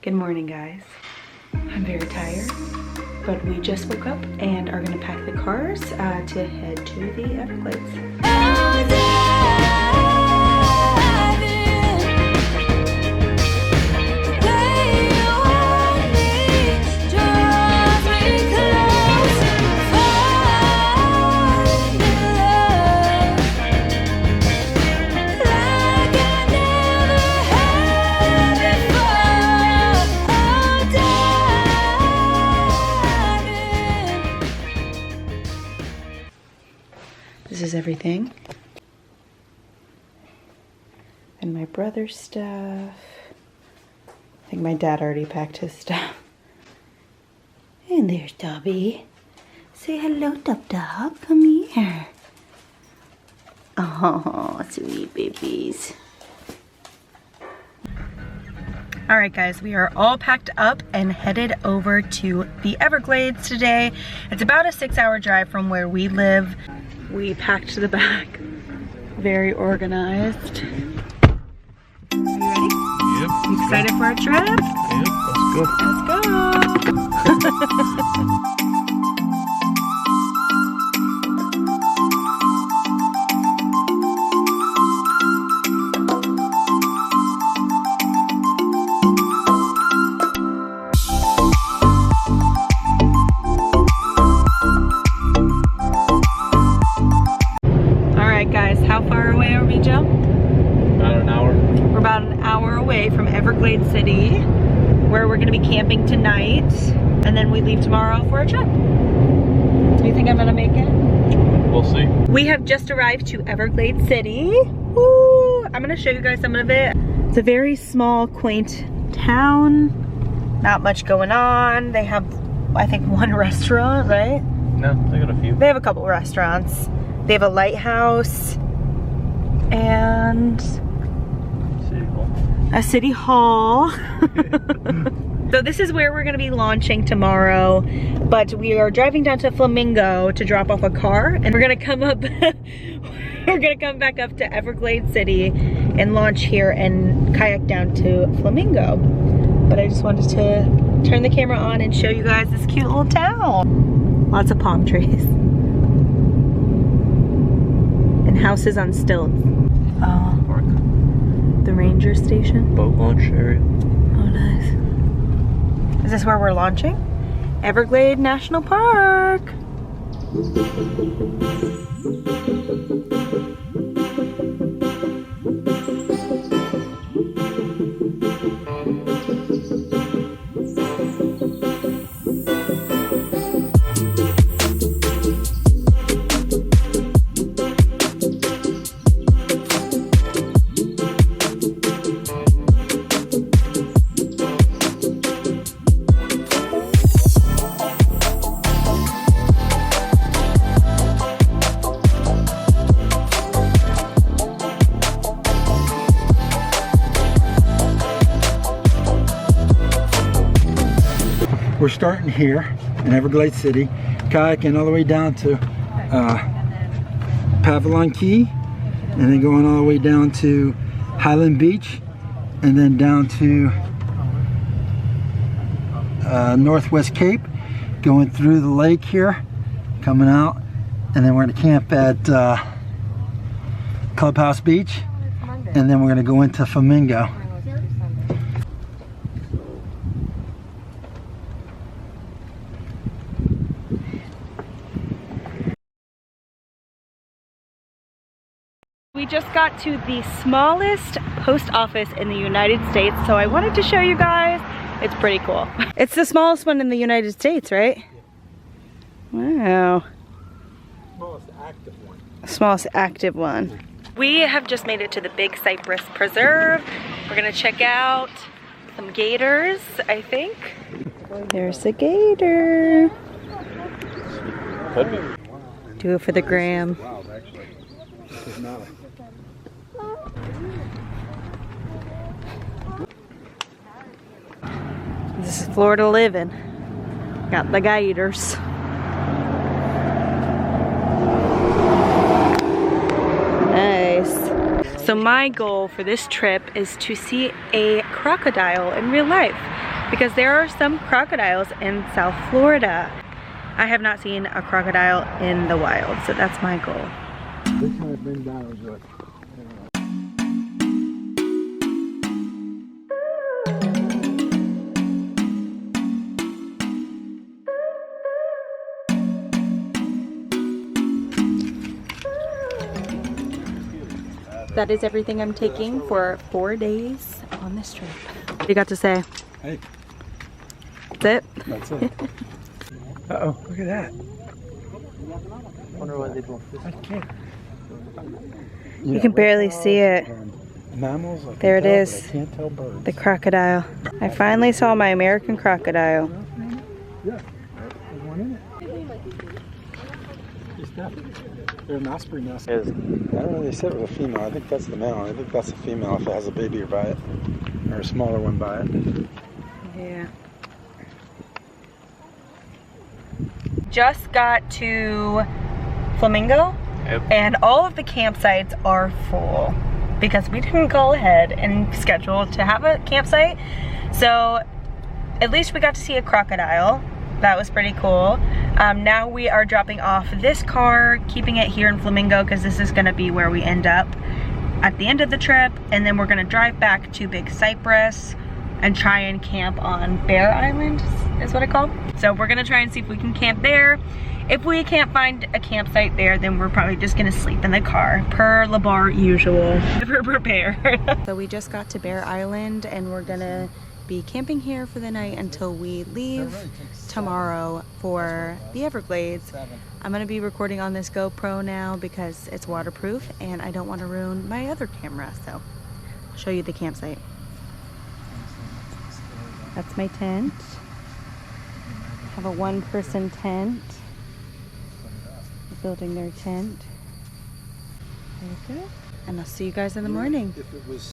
Good morning, guys. I'm very tired, but we just woke up and are gonna pack the cars to head to the Everglades. This is everything. And my brother's stuff. I think my dad already packed his stuff. And there's Dobby. Say hello, Dub. Come here. Oh, sweet babies. All right, guys, we are all packed up and headed over to the Everglades today. It's about a 6-hour drive from where we live. We packed the bag, very organized. Are you ready? Yep. You excited for our trip? Yep, let's go. Let's go. Guys, how far away are we, Joe? About an hour. We're about an hour away from Everglades City, where we're gonna be camping tonight, and then we leave tomorrow for a trip. Do you think I'm gonna make it? We'll see. We have just arrived to Everglades City. Woo! I'm gonna show you guys some of it. It's a very small, quaint town. Not much going on. They have, I think, one restaurant, right? No, they got a few. They have a couple restaurants. They have a lighthouse and City Hall. a city hall. So this is where we're gonna be launching tomorrow, but we are driving down to Flamingo to drop off a car, and we're gonna come up, we're gonna come back up to Everglades City and launch here and kayak down to Flamingo. But I just wanted to turn the camera on and show you guys this cute little town. Lots of palm trees. And houses on stilts. Oh, Park. the ranger station. Boat launch area. Oh, nice. Is this where we're launching? Everglades National Park. We're starting here in Everglades City, kayaking all the way down to Pavilon Key, and then going all the way down to Highland Beach, and then down to Northwest Cape, going through the lake here, coming out, and then we're going to camp at Clubhouse Beach, and then we're going to go into Flamingo. We just got to the smallest post office in the United States, so I wanted to show you guys. It's pretty cool. It's the smallest one in the United States, right? Wow. Smallest active one. Smallest active one. We have just made it to the Big Cypress Preserve. We're gonna check out some gators, I think. There's a gator. Could be. Do it for the gram. This is Florida living. Got the gators. Nice. So my goal for this trip is to see a crocodile in real life. because there are some crocodiles in South Florida. I have not seen a crocodile in the wild, so that's my goal. That is everything I'm taking for 4 days on this trip. What you got to say? Hey. That's it? That's it. Uh-oh, look at that. Wonder why they don't fish. I can't. You can barely see it. Mammals, I There it can tell, is. but I can't tell birds. The crocodile. I finally saw my American crocodile. Yeah, there's one in it. Just that. They're an osprey nest. I don't know, they said it was a female. I think that's the male. I think that's a female if it has a baby by it. Or a smaller one by it. Yeah. Just got to Flamingo, Yep. and all of the campsites are full because we didn't go ahead and schedule to have a campsite. So at least we got to see a crocodile. That was pretty cool. Now we are dropping off this car, keeping it here in Flamingo because this is gonna be where we end up at the end of the trip, and then we're gonna drive back to Big Cypress and try and camp on Bear Island, is what it's called. So we're gonna try and see if we can camp there. If we can't find a campsite there, then we're probably just gonna sleep in the car, per LeBar usual. We're prepared. So we just got to Bear Island, and we're gonna be camping here for the night until we leave tomorrow for the Everglades. I'm gonna be recording on this GoPro now because it's waterproof and I don't want to ruin my other camera, so I'll show you the campsite. That's my tent. I have a one-person tent. They're building their tent. There you go. And I'll see you guys in the morning. If it was